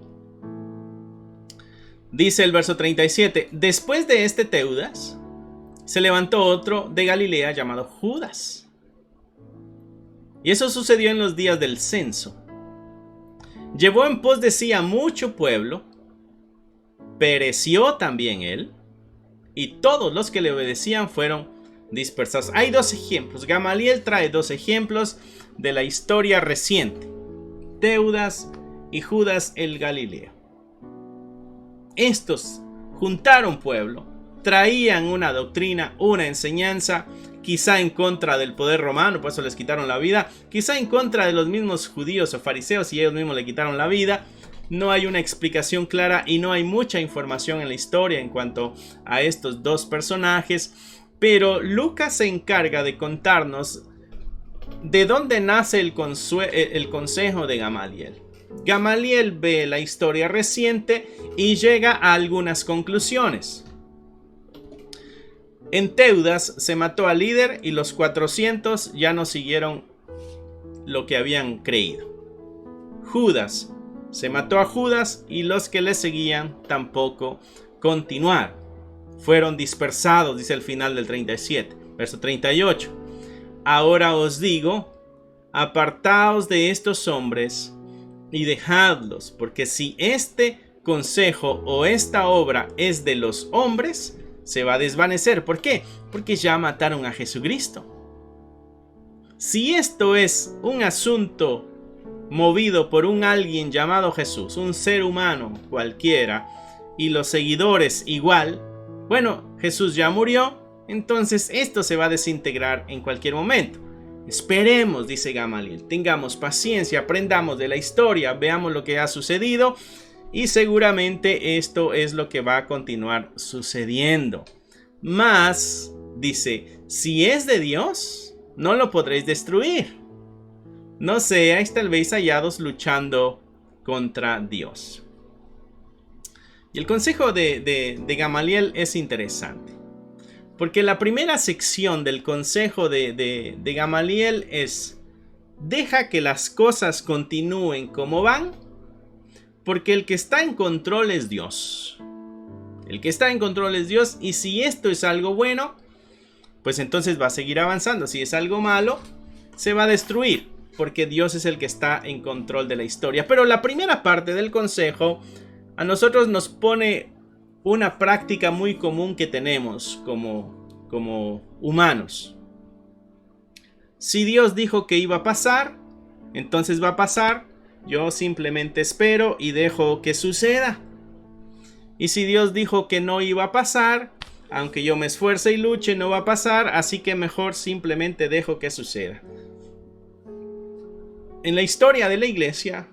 Dice el verso 37, después de este Teudas, se levantó otro de Galilea llamado Judas. Y eso sucedió en los días del censo. Llevó en pos de sí a mucho pueblo, pereció también él, y todos los que le obedecían fueron dispersados. Hay dos ejemplos. Gamaliel trae dos ejemplos de la historia reciente: Teudas y Judas el Galileo. Estos juntaron pueblo, traían una doctrina, una enseñanza, quizá en contra del poder romano, por eso les quitaron la vida, quizá en contra de los mismos judíos o fariseos y ellos mismos le quitaron la vida. No hay una explicación clara y no hay mucha información en la historia en cuanto a estos dos personajes, pero Lucas se encarga de contarnos de dónde nace el consejo de Gamaliel. Gamaliel ve la historia reciente y llega a algunas conclusiones. En Teudas se mató al líder y los 400 ya no siguieron lo que habían creído. Judas se mató a Judas y los que le seguían tampoco continuaron. Fueron dispersados, dice el final del 37, verso 38. Ahora os digo, apartaos de estos hombres y dejadlos, porque si este consejo o esta obra es de los hombres, se va a desvanecer. ¿Por qué? Porque ya mataron a Jesucristo. Si esto es un asunto movido por un alguien llamado Jesús, un ser humano cualquiera, y los seguidores igual, bueno, Jesús ya murió, entonces esto se va a desintegrar en cualquier momento. Esperemos, dice Gamaliel, tengamos paciencia, aprendamos de la historia, veamos lo que ha sucedido y seguramente esto es lo que va a continuar sucediendo. Mas, dice, si es de Dios, no lo podréis destruir. No seáis tal vez hallados luchando contra Dios. Y el consejo de Gamaliel es interesante. Porque la primera sección del consejo de Gamaliel es: deja que las cosas continúen como van, porque el que está en control es Dios. El que está en control es Dios, y si esto es algo bueno, pues entonces va a seguir avanzando. Si es algo malo, se va a destruir, porque Dios es el que está en control de la historia. Pero la primera parte del consejo a nosotros nos pone una práctica muy común que tenemos como humanos. Si Dios dijo que iba a pasar, entonces va a pasar. Yo simplemente espero y dejo que suceda. Y si Dios dijo que no iba a pasar, aunque yo me esfuerce y luche, no va a pasar, así que mejor simplemente dejo que suceda. En la historia de la iglesia,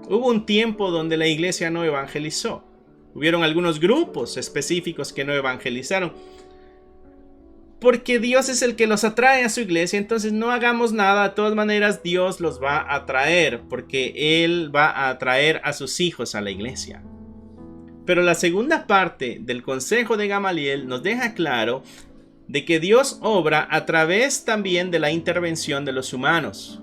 hubo un tiempo donde la iglesia no evangelizó. Hubieron algunos grupos específicos que no evangelizaron. Porque Dios es el que los atrae a su iglesia, entonces no hagamos nada. De todas maneras, Dios los va a atraer, porque Él va a atraer a sus hijos a la iglesia. Pero la segunda parte del consejo de Gamaliel nos deja claro de que Dios obra a través también de la intervención de los humanos.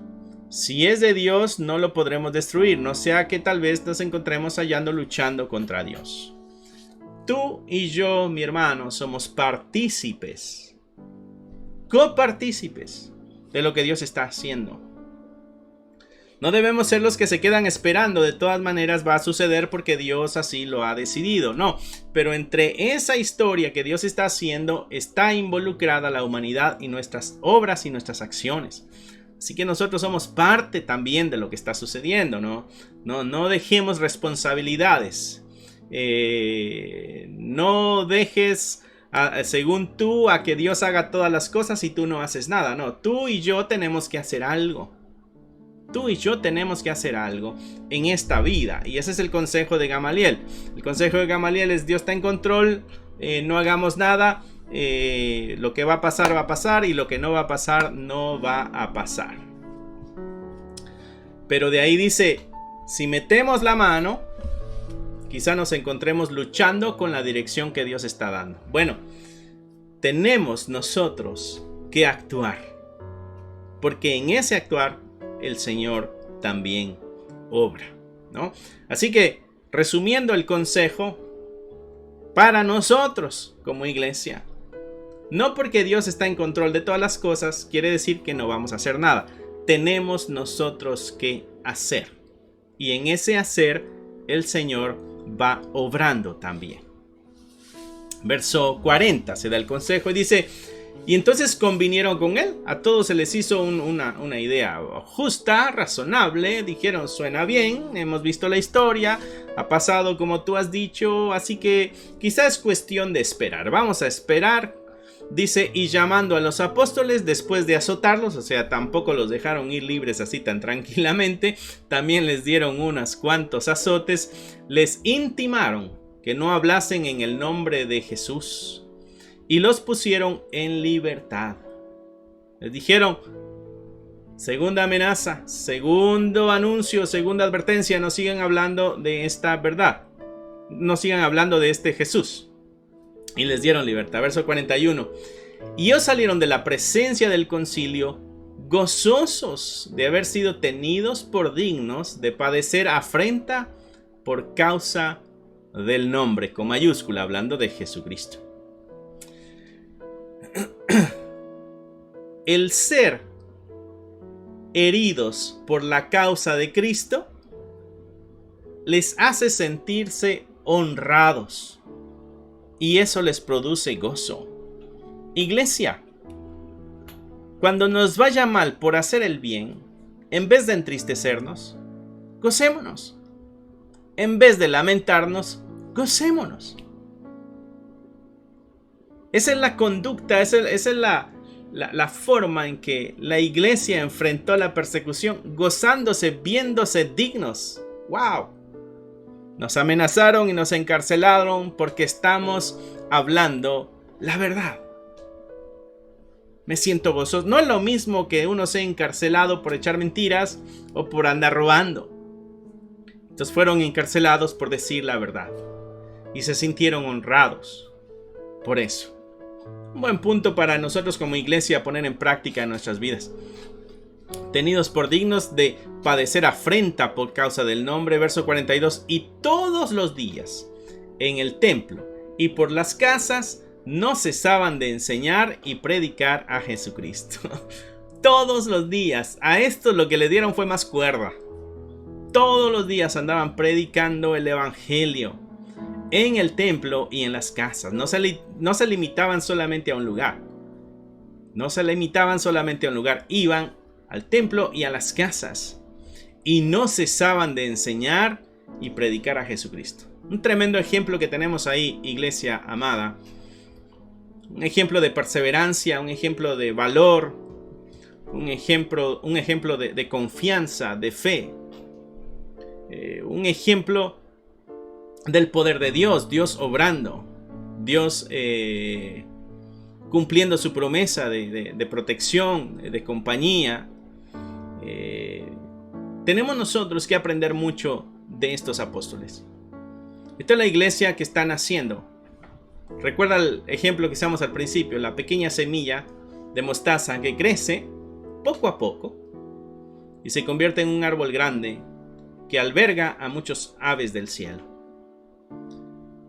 Si es de Dios, no lo podremos destruir, no sea que tal vez nos encontremos hallando luchando contra Dios. Tú y yo, mi hermano, somos partícipes, copartícipes de lo que Dios está haciendo. No debemos ser los que se quedan esperando, de todas maneras va a suceder porque Dios así lo ha decidido. No, pero entre esa historia que Dios está haciendo está involucrada la humanidad y nuestras obras y nuestras acciones. Así que nosotros somos parte también de lo que está sucediendo, ¿no? No dejemos responsabilidades. No dejes, según tú, a que Dios haga todas las cosas y tú no haces nada. No, tú y yo tenemos que hacer algo. Tú y yo tenemos que hacer algo en esta vida. Y ese es el consejo de Gamaliel. El consejo de Gamaliel es: Dios está en control, no hagamos nada. Lo que va a pasar y lo que no va a pasar no va a pasar. Pero de ahí dice: si metemos la mano, quizá nos encontremos luchando con la dirección que Dios está dando. Bueno, tenemos nosotros que actuar, porque en ese actuar el Señor también obra, ¿no? Así que, resumiendo el consejo para nosotros como iglesia, no porque Dios está en control de todas las cosas quiere decir que no vamos a hacer nada. Tenemos nosotros que hacer, y en ese hacer el Señor va obrando también. Verso 40 se da el consejo y dice: y entonces convinieron con él. A todos se les hizo una idea justa, razonable. Dijeron: suena bien, hemos visto la historia, ha pasado como tú has dicho, así que quizás es cuestión de esperar. Vamos a esperar. Dice: y llamando a los apóstoles después de azotarlos, o sea, tampoco los dejaron ir libres así tan tranquilamente, también les dieron unos cuantos azotes, les intimaron que no hablasen en el nombre de Jesús y los pusieron en libertad. Les dijeron: segunda amenaza, segundo anuncio, segunda advertencia, no sigan hablando de esta verdad, no sigan hablando de este Jesús. y les dieron libertad. Verso 41. Y ellos salieron de la presencia del concilio gozosos de haber sido tenidos por dignos de padecer afrenta por causa del nombre, con mayúscula, hablando de Jesucristo. El ser heridos por la causa de Cristo les hace sentirse honrados y eso les produce gozo. Iglesia, cuando nos vaya mal por hacer el bien, en vez de entristecernos, gocémonos. En vez de lamentarnos, gocémonos. Esa es la conducta, esa es la forma en que la iglesia enfrentó la persecución, gozándose, viéndose dignos. ¡Wow! Nos amenazaron y nos encarcelaron porque estamos hablando la verdad. Me siento gozoso. No es lo mismo que uno sea encarcelado por echar mentiras o por andar robando. Estos fueron encarcelados por decir la verdad y se sintieron honrados por eso. Un buen punto para nosotros como iglesia poner en práctica en nuestras vidas. Tenidos por dignos de padecer afrenta por causa del nombre, verso 42, y todos los días en el templo y por las casas no cesaban de enseñar y predicar a Jesucristo. Todos los días. A estos lo que le dieron fue más cuerda. Todos los días andaban predicando el evangelio en el templo y en las casas. No se limitaban solamente a un lugar. No se limitaban solamente a un lugar. Iban al templo y a las casas. Y no cesaban de enseñar y predicar a Jesucristo. Un tremendo ejemplo que tenemos ahí, iglesia amada. Un ejemplo de perseverancia, un ejemplo de valor, un ejemplo de confianza, de fe. Un ejemplo del poder de Dios, Dios obrando, Dios cumpliendo su promesa de protección, de compañía. Tenemos nosotros que aprender mucho de estos apóstoles. Esta es la iglesia que están haciendo. Recuerda el ejemplo que usamos al principio, la pequeña semilla de mostaza que crece poco a poco y se convierte en un árbol grande que alberga a muchos aves del cielo.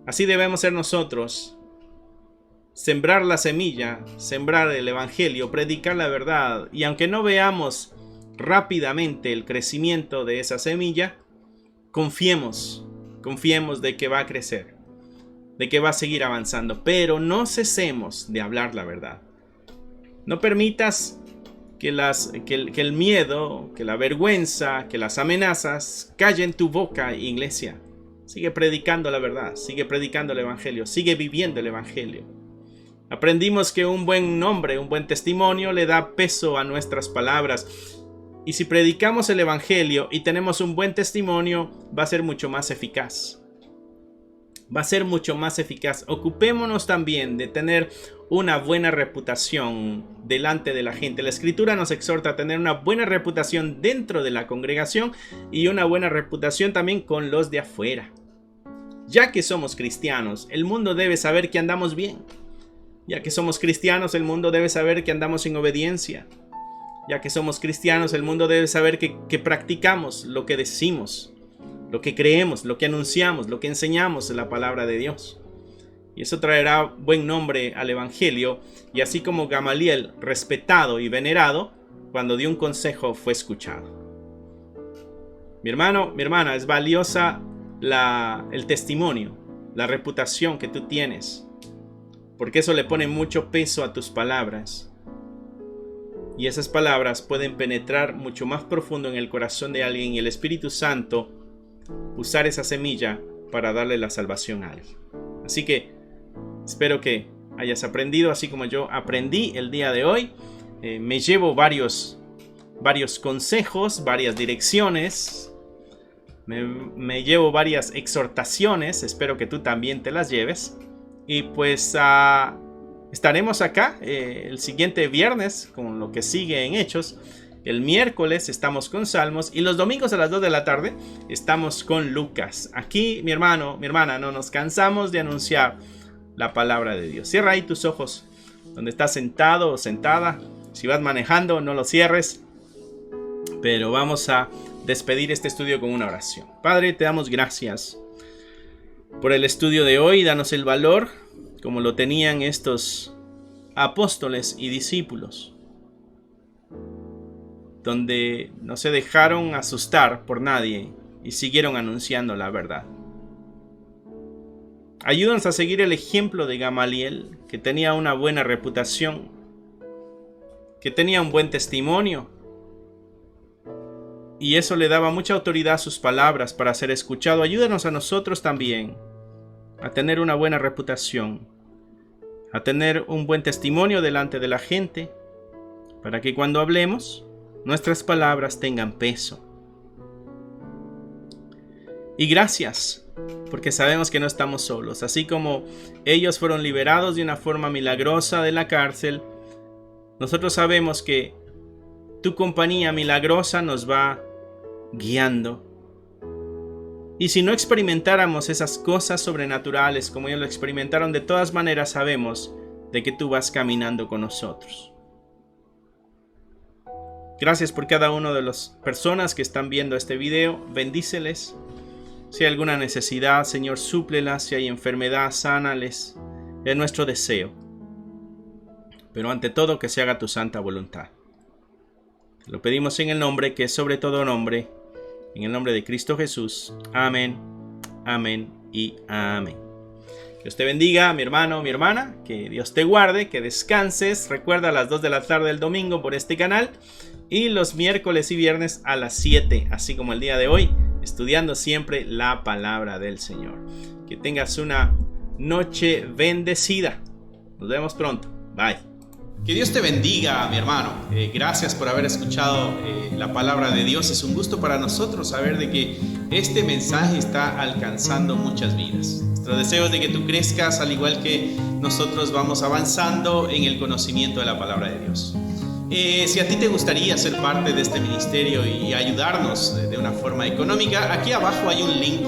Así debemos ser nosotros, sembrar la semilla, sembrar el evangelio, predicar la verdad, y aunque no veamos rápidamente el crecimiento de esa semilla, confiemos de que va a crecer, de que va a seguir avanzando, pero no cesemos de hablar la verdad. No permitas que el miedo, que la vergüenza, que las amenazas callen tu boca, iglesia. Sigue predicando la verdad, sigue predicando el evangelio, sigue viviendo el evangelio. Aprendimos que un buen nombre, un buen testimonio le da peso a nuestras palabras. Y si predicamos el evangelio y tenemos un buen testimonio, va a ser mucho más eficaz. Va a ser mucho más eficaz. Ocupémonos también de tener una buena reputación delante de la gente. La Escritura nos exhorta a tener una buena reputación dentro de la congregación y una buena reputación también con los de afuera. Ya que somos cristianos, el mundo debe saber que andamos bien. Ya que somos cristianos, el mundo debe saber que andamos en obediencia. Ya que somos cristianos, el mundo debe saber que practicamos lo que decimos, lo que creemos, lo que anunciamos, lo que enseñamos en la palabra de Dios. Y eso traerá buen nombre al evangelio. Y así como Gamaliel, respetado y venerado, cuando dio un consejo fue escuchado. Mi hermano, mi hermana, es valiosa el testimonio, la reputación que tú tienes, porque eso le pone mucho peso a tus palabras. Y esas palabras pueden penetrar mucho más profundo en el corazón de alguien y el Espíritu Santo usar esa semilla para darle la salvación a alguien. Así que espero que hayas aprendido así como yo aprendí el día de hoy. Me llevo varios consejos, varias direcciones. Me llevo varias exhortaciones. Espero que tú también te las lleves. Y pues estaremos acá el siguiente viernes con lo que sigue en Hechos. El miércoles estamos con Salmos y los domingos a las 2 de la tarde estamos con Lucas. Aquí, mi hermano, mi hermana, no nos cansamos de anunciar la palabra de Dios. Cierra ahí tus ojos donde estás sentado o sentada. Si vas manejando, no lo cierres. Pero vamos a despedir este estudio con una oración. Padre, te damos gracias por el estudio de hoy. Danos el valor como lo tenían estos apóstoles y discípulos, donde no se dejaron asustar por nadie y siguieron anunciando la verdad. Ayúdanos a seguir el ejemplo de Gamaliel, que tenía una buena reputación, que tenía un buen testimonio, y eso le daba mucha autoridad a sus palabras para ser escuchado. Ayúdanos a nosotros también a tener una buena reputación, a tener un buen testimonio delante de la gente, para que cuando hablemos, nuestras palabras tengan peso. Y gracias, porque sabemos que no estamos solos. Así como ellos fueron liberados de una forma milagrosa de la cárcel, nosotros sabemos que tu compañía milagrosa nos va guiando. Y si no experimentáramos esas cosas sobrenaturales como ellos lo experimentaron, de todas maneras sabemos de que tú vas caminando con nosotros. Gracias por cada una de las personas que están viendo este video. Bendíceles. Si hay alguna necesidad, Señor, súplela. Si hay enfermedad, sánales. Es nuestro deseo. Pero ante todo, que se haga tu santa voluntad. Te lo pedimos en el nombre que es sobre todo nombre, en el nombre de Cristo Jesús. Amén, amén y amén. Que Dios te bendiga, mi hermano, mi hermana. Que Dios te guarde, que descanses. Recuerda a las 2 de la tarde del domingo por este canal. Y los miércoles y viernes a las 7, así como el día de hoy, estudiando siempre la palabra del Señor. Que tengas una noche bendecida. Nos vemos pronto. Bye. Que Dios te bendiga, mi hermano. Gracias por haber escuchado la palabra de Dios. Es un gusto para nosotros saber de que este mensaje está alcanzando muchas vidas. Nuestro deseo es de que tú crezcas al igual que nosotros vamos avanzando en el conocimiento de la palabra de Dios. Si a ti te gustaría ser parte de este ministerio y ayudarnos de una forma económica, aquí abajo hay un link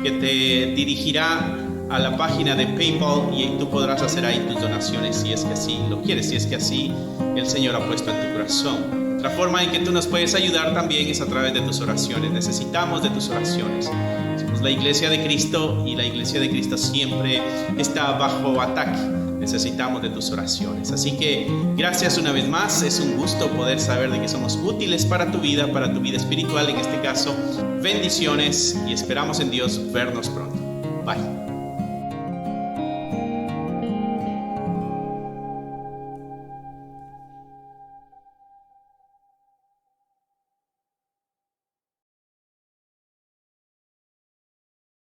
que te dirigirá a la página de PayPal y tú podrás hacer ahí tus donaciones si es que así lo quieres, si es que así el Señor ha puesto en tu corazón. Otra forma en que tú nos puedes ayudar también es a través de tus oraciones. Necesitamos de tus oraciones. Somos la Iglesia de Cristo y la Iglesia de Cristo siempre está bajo ataque. Necesitamos de tus oraciones. Así que gracias una vez más. Es un gusto poder saber de que somos útiles para tu vida espiritual en este caso. Bendiciones y esperamos en Dios vernos pronto. Bye.